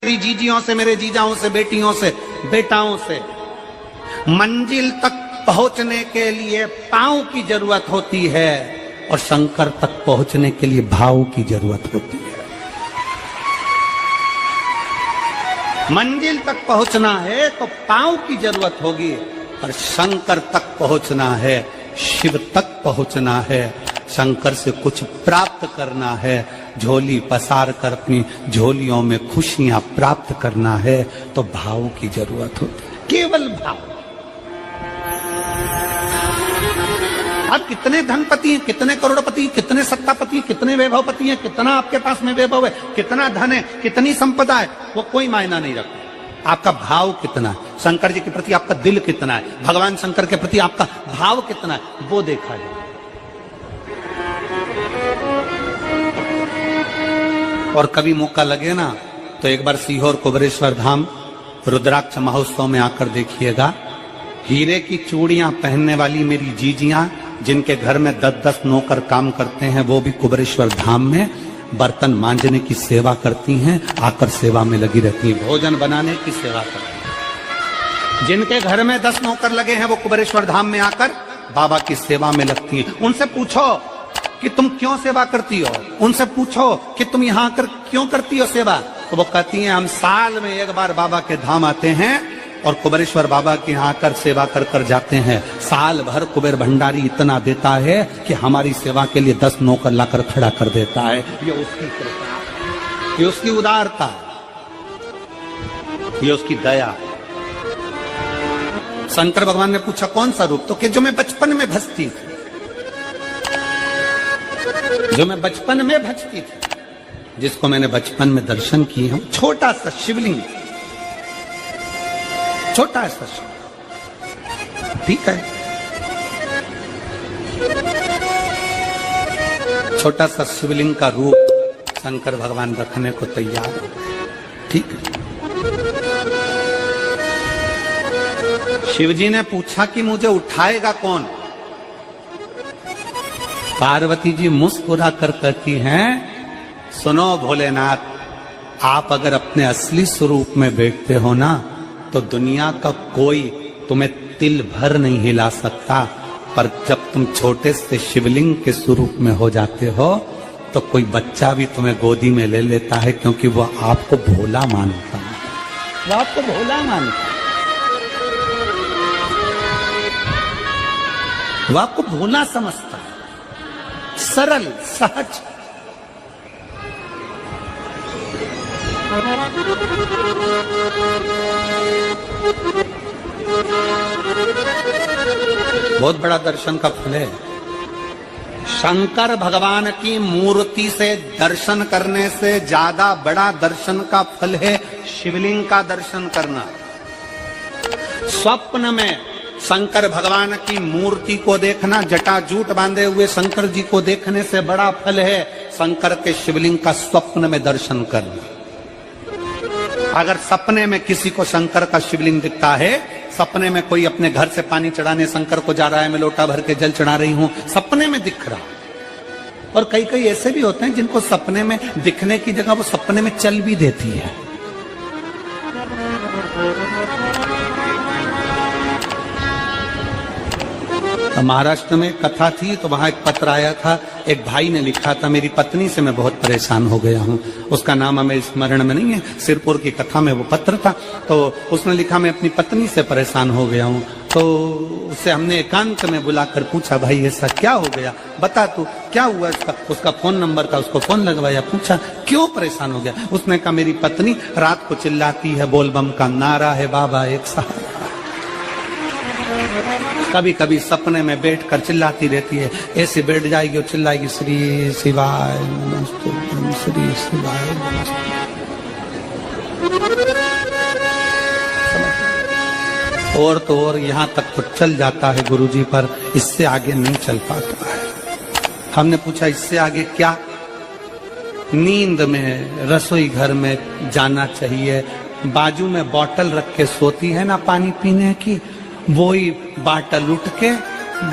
मेरी जीजियों से, मेरे जीजाओं से, बेटियों से, बेटाओं से। मंजिल तक पहुंचने के लिए पांव की जरूरत होती है और शंकर तक पहुंचने के लिए भाव की जरूरत होती है। मंजिल तक पहुंचना है तो पांव की जरूरत होगी और शंकर तक पहुंचना है, शिव तक पहुंचना है, शंकर से कुछ प्राप्त करना है, झोली पसार कर अपनी झोलियों में खुशियां प्राप्त करना है तो भाव की जरूरत होती है, केवल भाव। अब कितने धनपति हैं, कितने करोड़पति, कितने सत्तापति, कितने वैभवपति हैं, कितना आपके पास में वैभव है, कितना धन है, कितनी संपदा है, वो कोई मायना नहीं रखता। आपका भाव कितना है, शंकर जी के प्रति आपका दिल कितना है, भगवान शंकर के प्रति आपका भाव कितना है, वो देखा जाए। और कभी मौका लगे ना तो एक बार सीहोर कुबेरेश्वर धाम रुद्राक्ष महोत्सव में आकर देखिएगा। हीरे की चूड़ियां पहनने वाली मेरी जीजियां, जिनके घर में 10-10 नौकर काम करते हैं, वो भी कुबेरेश्वर धाम में बर्तन मांजने की सेवा करती हैं, आकर सेवा में लगी रहती हैं, भोजन बनाने की सेवा करती हैं। जिनके घर में 10 नौकर लगे हैं वो कुबेरेश्वर धाम में आकर बाबा की सेवा में लगती हैं। उनसे पूछो कि तुम क्यों सेवा करती हो, उनसे पूछो कि तुम यहाँ आकर क्यों करती हो सेवा, तो वो कहती हैं हम साल में एक बार बाबा के धाम आते हैं और कुबेरेश्वर बाबा के यहाँ आकर सेवा कर कर जाते हैं। साल भर कुबेर भंडारी इतना देता है कि हमारी सेवा के लिए 10 नौकर लाकर खड़ा कर देता है। ये उसकी कृपा, ये उसकी उदारता, ये उसकी दया। शंकर भगवान ने पूछा कौन सा रूप, तो कि जो मैं बचपन में भजती थी, जो मैं बचपन में भजती थी, जिसको मैंने बचपन में दर्शन किए हैं, छोटा सा शिवलिंग, छोटा सा शिव, ठीक है, छोटा सा शिवलिंग का रूप शंकर भगवान रखने को तैयार हो, ठीक है। शिवजी ने पूछा कि मुझे उठाएगा कौन। पार्वती जी मुस्कुरा कर कहती हैं, सुनो भोलेनाथ, आप अगर अपने असली स्वरूप में बैठते हो ना तो दुनिया का कोई तुम्हें तिल भर नहीं हिला सकता, पर जब तुम छोटे से शिवलिंग के स्वरूप में हो जाते हो तो कोई बच्चा भी तुम्हें गोदी में ले लेता है, क्योंकि वो आपको भोला मानता है, वो आपको भोला मानता है, वो आपको भोला समझता है, सरल सहज। बहुत बड़ा दर्शन का फल है। शंकर भगवान की मूर्ति से दर्शन करने से ज्यादा बड़ा दर्शन का फल है शिवलिंग का दर्शन करना। स्वप्न में शंकर भगवान की मूर्ति को देखना, जटाजूट बांधे हुए शंकर जी को देखने से बड़ा फल है शंकर के शिवलिंग का स्वप्न में दर्शन करना। अगर सपने में किसी को शंकर का शिवलिंग दिखता है, सपने में कोई अपने घर से पानी चढ़ाने शंकर को जा रहा है, मैं लोटा भर के जल चढ़ा रही हूं, सपने में दिख रहा। और कई कई ऐसे भी होते हैं जिनको सपने में दिखने की जगह वो सपने में चल भी देती है। तो महाराष्ट्र में कथा थी तो वहां एक पत्र आया था, एक भाई ने लिखा था, मेरी पत्नी से मैं बहुत परेशान हो गया हूं, उसका नाम हमें स्मरण में नहीं है, सिरपुर की कथा में वो पत्र था। तो उसने लिखा मैं अपनी पत्नी से परेशान हो गया हूं। तो उसे हमने एकांत में बुलाकर पूछा, भाई ऐसा क्या हो गया, बता तू क्या हुआ। उसका फोन नंबर था, उसको फोन लगवाया, पूछा क्यों परेशान हो गया। उसने कहा मेरी पत्नी रात को चिल्लाती है, बोलबम का नारा है बाबा एक सहारा। कभी कभी सपने में बैठकर चिल्लाती रहती है, ऐसे बैठ जाएगी और चिल्लाएगी श्री शिवाय नमस्ते, श्री शिवाय नमस्ते। और तो और यहाँ तक तो चल जाता है गुरुजी, पर इससे आगे नहीं चल पाता है। हमने पूछा इससे आगे क्या। नींद में रसोई घर में जाना चाहिए, बाजू में बोतल रख के सोती है ना पानी पीने की, वही बाटल उठ के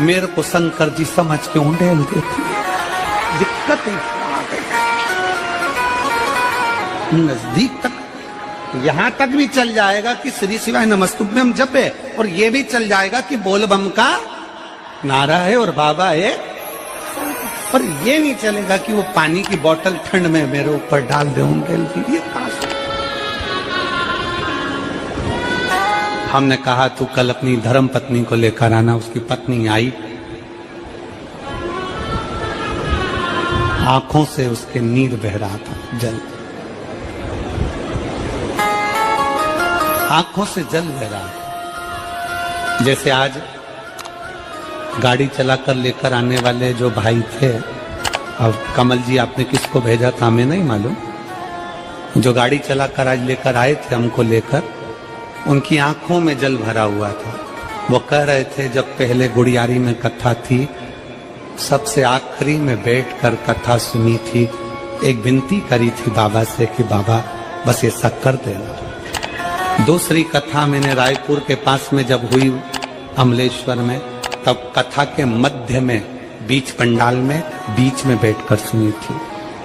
मेरे को शंकर जी समझ के उंडेल देती है। दिक्कत ही नजदीक तक यहां तक भी चल जाएगा कि श्री शिवाय नमस्तुभ्यम हम जपे, और ये भी चल जाएगा कि बोल बम का नारा है और बाबा है, पर ये नहीं चलेगा कि वो पानी की बोतल ठंड में मेरे ऊपर डाल दे उनके लिए। हमने कहा तू कल अपनी धर्म पत्नी को लेकर आना। उसकी पत्नी आई, आंखों से उसके नीर बह रहा था, जल, आंखों से जल बह रहा था। जैसे आज गाड़ी चलाकर लेकर आने वाले जो भाई थे, अब कमल जी आपने किसको भेजा था हमें नहीं मालूम, जो गाड़ी चलाकर आज लेकर आए थे हमको लेकर, उनकी आंखों में जल भरा हुआ था। वो कह रहे थे जब पहले गुड़ियारी में कथा थी, सबसे आखिरी में बैठकर कथा सुनी थी, एक विनती करी थी बाबा से कि बाबा बस ऐसा कर देना। दूसरी कथा मैंने रायपुर के पास में जब हुई अमलेश्वर में, तब कथा के मध्य में बीच पंडाल में बीच में बैठकर सुनी थी।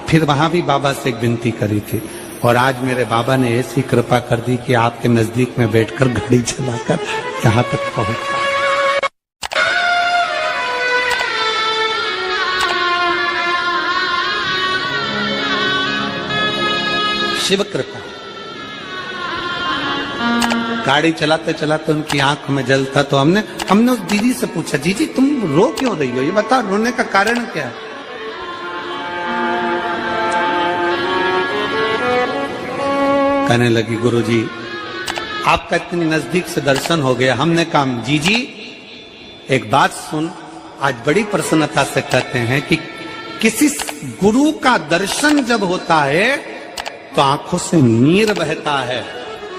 फिर वहां भी बाबा से एक विनती करी थी, और आज मेरे बाबा ने ऐसी कृपा कर दी कि आपके नजदीक में बैठकर गाड़ी चलाकर यहां तक पहुंचा। शिव कृपा। गाड़ी चलाते चलाते उनकी आंख में जल था, तो हमने उस दीदी से पूछा, जीजी तुम रो क्यों रही हो, ये बताओ रोने का कारण क्या है। कहने लगी गुरुजी आपका इतनी नजदीक से दर्शन हो गया। हमने कहा जीजी एक बात सुन, आज बड़ी प्रसन्नता से कहते हैं कि किसी गुरु का दर्शन जब होता है तो आंखों से नीर बहता है।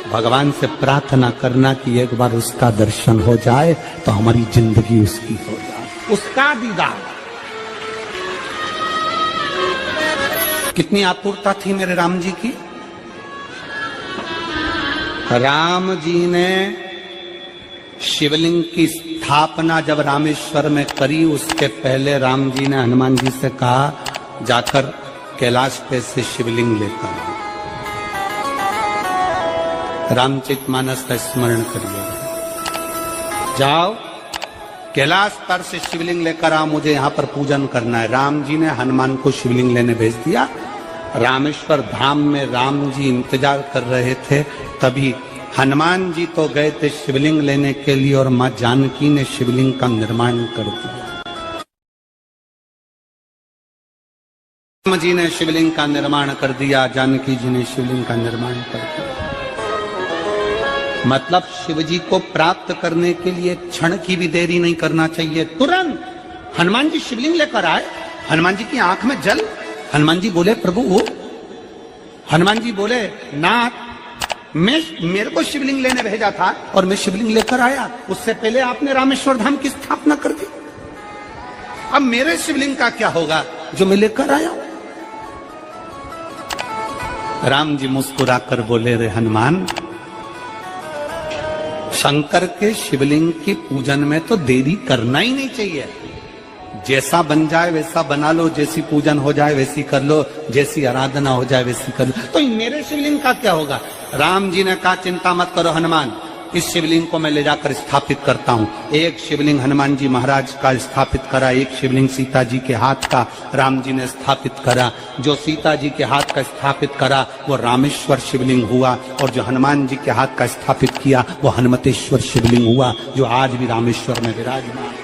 भगवान से प्रार्थना करना कि एक बार उसका दर्शन हो जाए तो हमारी जिंदगी उसकी हो जाए, उसका दीदार। कितनी आतुरता थी मेरे राम जी की। राम जी ने शिवलिंग की स्थापना जब रामेश्वर में करी, उसके पहले राम जी ने हनुमान जी से कहा जाकर कैलाश पे से शिवलिंग लेकर आओ। रामचरितमानस का स्मरण करिए, जाओ कैलाश पर से शिवलिंग लेकर आओ, मुझे यहाँ पर पूजन करना है। राम जी ने हनुमान को शिवलिंग लेने भेज दिया। रामेश्वर धाम में राम जी इंतजार कर रहे थे, तभी हनुमान जी तो गए थे शिवलिंग लेने के लिए, और मां जानकी ने शिवलिंग का निर्माण कर दिया। राम जी ने शिवलिंग का निर्माण कर दिया, जानकी जी ने शिवलिंग का निर्माण कर दिया। मतलब शिव जी को प्राप्त करने के लिए क्षण की भी देरी नहीं करना चाहिए। तुरंत हनुमान जी शिवलिंग लेकर आए, हनुमान जी की आंख में जल। हनुमान जी बोले प्रभु वो, हनुमान जी बोले नाथ मेरे को शिवलिंग लेने भेजा था और मैं शिवलिंग लेकर आया, उससे पहले आपने रामेश्वर धाम की स्थापना कर दी। अब मेरे शिवलिंग का क्या होगा जो मैं लेकर आया। राम जी मुस्कुराकर बोले रे हनुमान, शंकर के शिवलिंग की पूजन में तो देरी करना ही नहीं चाहिए। जैसा बन जाए वैसा बना लो, जैसी पूजन हो जाए वैसी कर लो, जैसी आराधना हो जाए वैसी कर लो। तो मेरे शिवलिंग का क्या होगा। राम जी ने कहा चिंता मत करो हनुमान, इस शिवलिंग को मैं ले जाकर स्थापित करता हूँ। एक शिवलिंग हनुमान जी महाराज का स्थापित करा, एक शिवलिंग सीता जी के हाथ का राम जी ने स्थापित करा। जो सीता जी के हाथ का स्थापित करा वो रामेश्वर शिवलिंग हुआ, और जो हनुमान जी के हाथ का स्थापित किया वो हनुमतेश्वर शिवलिंग हुआ, जो आज भी रामेश्वर में विराजमान।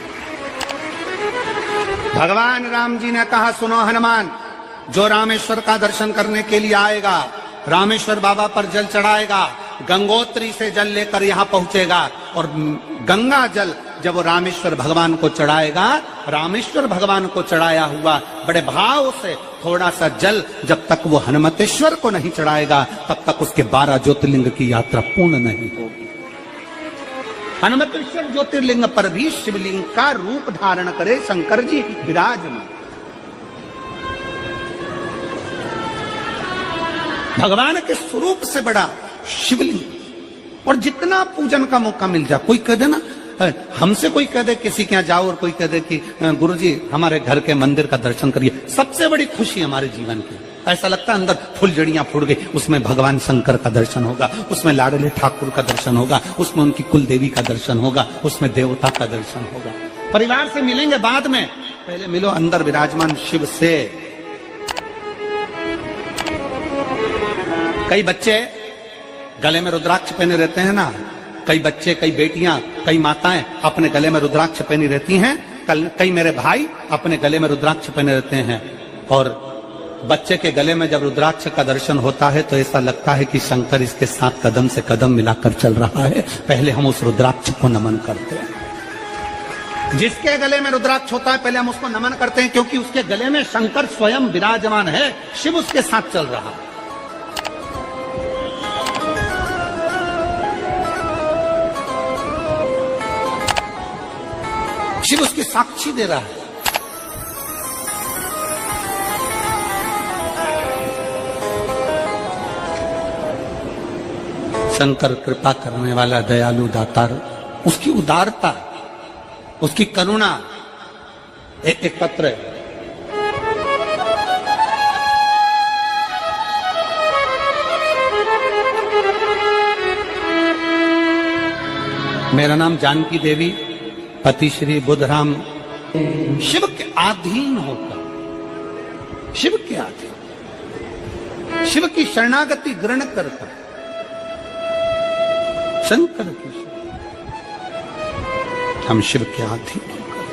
भगवान राम जी ने कहा सुनो हनुमान, जो रामेश्वर का दर्शन करने के लिए आएगा, रामेश्वर बाबा पर जल चढ़ाएगा, गंगोत्री से जल लेकर यहाँ पहुंचेगा, और गंगा जल जब वो रामेश्वर भगवान को चढ़ाएगा, रामेश्वर भगवान को चढ़ाया हुआ बड़े भाव से थोड़ा सा जल जब तक वो हनुमतेश्वर को नहीं चढ़ाएगा, तब तक उसके 12 ज्योतिर्लिंग की यात्रा पूर्ण नहीं होगी। हनुमतेश्वर ज्योतिर्लिंग पर भी शिवलिंग का रूप धारण करे शंकर जी विराजमान। भगवान के स्वरूप से बड़ा शिवलिंग, और जितना पूजन का मौका मिल जाए, कोई कह दे ना, हमसे कोई कह दे किसी के यहाँ जाओ और कोई कह दे कि गुरुजी हमारे घर के मंदिर का दर्शन करिए, सबसे बड़ी खुशी हमारे जीवन की। ऐसा लगता है अंदर फुलझड़ियां फूट गई। उसमें भगवान शंकर का दर्शन होगा, उसमें लाडले ठाकुर का दर्शन होगा, उसमें उनकी कुल देवी का दर्शन होगा, उसमें देवता का दर्शन होगा। परिवार से मिलेंगे बाद में, पहले मिलो अंदर विराजमान शिव से। कई बच्चे गले में रुद्राक्ष पहने रहते हैं ना, कई बच्चे, कई बेटियां, कई माताएं अपने गले में रुद्राक्ष पहनी रहती हैं। कई मेरे भाई अपने गले में रुद्राक्ष पहने रहते हैं। और बच्चे के गले में जब रुद्राक्ष का दर्शन होता है तो ऐसा लगता है कि शंकर इसके साथ कदम से कदम मिलाकर चल रहा है। पहले हम उस रुद्राक्ष को नमन करते हैं। जिसके गले में रुद्राक्ष होता है पहले हम उसको नमन करते हैं, क्योंकि उसके गले में शंकर स्वयं विराजमान है, शिव उसके साथ चल रहा है। शिव उसकी साक्षी दे रहा है। शंकर कृपा करने वाला दयालु दातार, उसकी उदारता, उसकी करुणा। एक पत्र है, मेरा नाम जानकी देवी, पति श्री बुधराम। शिव के अधीन होकर, शिव के अधीन, शिव की शरणागति ग्रहण करता, शंकर की हम शिव के अधीन होकर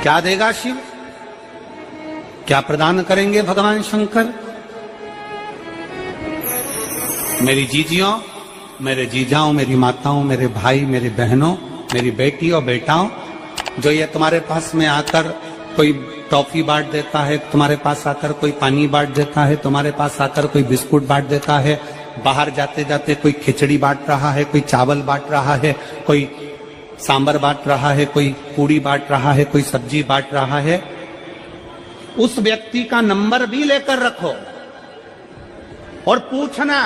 क्या देगा शिव, क्या प्रदान करेंगे भगवान शंकर। मेरी जीजियों, मेरे जीजाओं, मेरी माताओं, मेरे भाई, मेरी बहनों, मेरी बेटी और बेटाओं, जो ये तुम्हारे पास में आकर कोई टॉफी बांट देता है, तुम्हारे पास आकर कोई पानी बांट देता है, तुम्हारे पास आकर कोई बिस्कुट बांट देता है, बाहर जाते जाते कोई खिचड़ी बांट रहा है, कोई चावल बांट रहा है, कोई सांबर बांट रहा है, कोई पूड़ी बांट रहा है, कोई सब्जी बांट रहा है, उस व्यक्ति का नंबर भी लेकर रखो और पूछना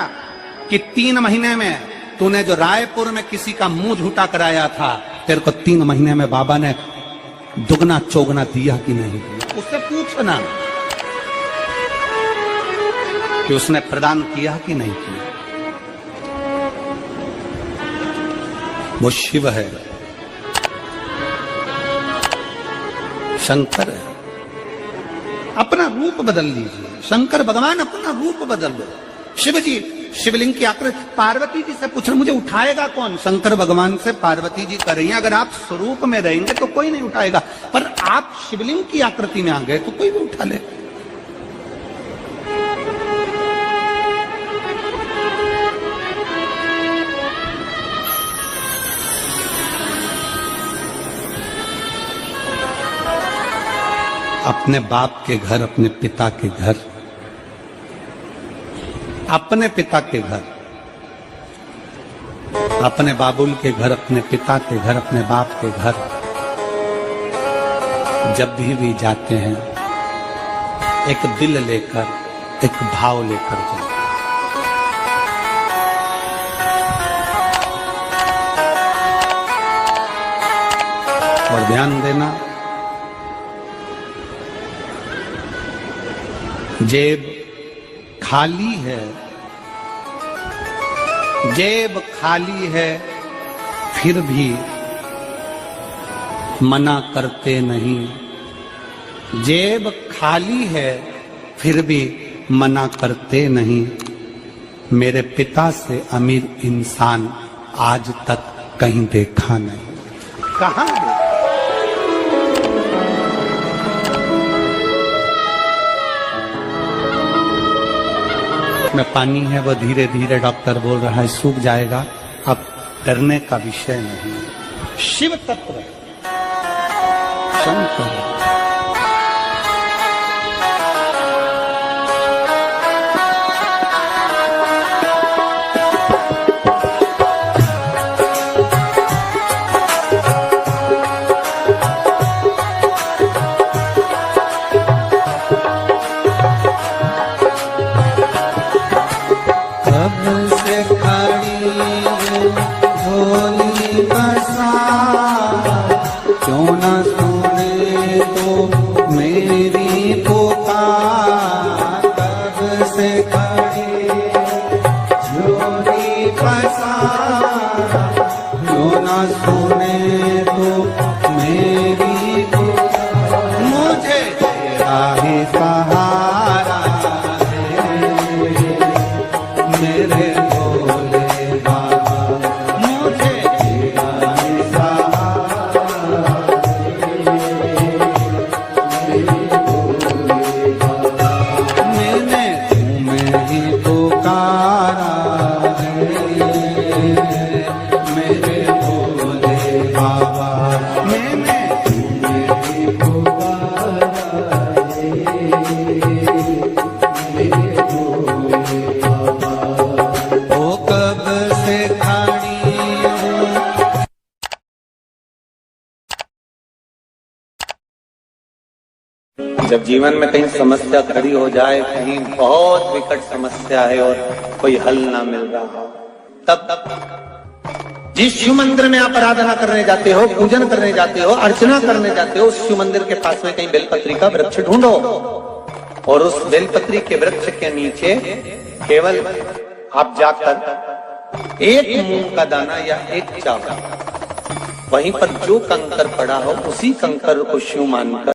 कि 3 महीने में तूने जो रायपुर में किसी का मुंह झूठा कराया था, तेरे को 3 महीने में बाबा ने दुगना चौगना दिया कि नहीं दिया। उससे पूछना कि उसने प्रदान किया कि नहीं किया। वो शिव है, शंकर है। अपना रूप बदल लीजिए, शंकर भगवान अपना रूप बदल लो। शिव जी शिवलिंग की आकृति, पार्वती जी से पूछ रहे मुझे उठाएगा कौन, शंकर भगवान से पार्वती जी कर रही हैं। अगर आप स्वरूप में रहेंगे तो कोई नहीं उठाएगा, पर आप शिवलिंग की आकृति में आ गए तो कोई भी उठा ले। अपने बाप के घर, अपने पिता के घर, अपने पिता के घर, अपने बाबुल के घर, अपने पिता के घर, अपने बाप के घर जब भी जाते हैं एक दिल लेकर, एक भाव लेकर जाते। और ध्यान देना, जेब खाली है, जेब खाली है, फिर भी मना करते नहीं। जेब खाली है, फिर भी मना करते नहीं। मेरे पिता से अमीर इंसान आज तक कहीं देखा नहीं। कहां देखा? में पानी है, वो धीरे धीरे डॉक्टर बोल रहा है सूख जाएगा, अब डरने का विषय नहीं। शिव तत्व शंकर। क्यों न सुने तो मेरी पुकार। ज्योति पसारा, जो न सुने तो मेरी पुकार। मुझे तेरा ही सहारा है, मेरे भोले बाबा, मुझे तेरा ही सहारा है, मेरे भोले बाबा। मैंने तुम्हें ही पुकारा है, मेरे भोले बाबा, मैंने तुम्हें ही पुकारा है, मेरे भोले बाबा। वो कब से खड़ी हूँ, जब जीवन में कहीं समस्या खड़ी हो जाए, कहीं बहुत विकट समस्या है और कोई हल ना मिल रहा हो, तब जिस शिव मंदिर में आप आराधना करने जाते हो, पूजन करने जाते हो, अर्चना करने जाते हो, उस शिव मंदिर के पास में कहीं बेलपत्री का वृक्ष ढूंढो और उस बेलपत्री के वृक्ष के नीचे केवल आप जाकर एक मूंग का दाना या एक चावल, वहीं पर जो कंकर पड़ा हो उसी कंकर को शिव मानकर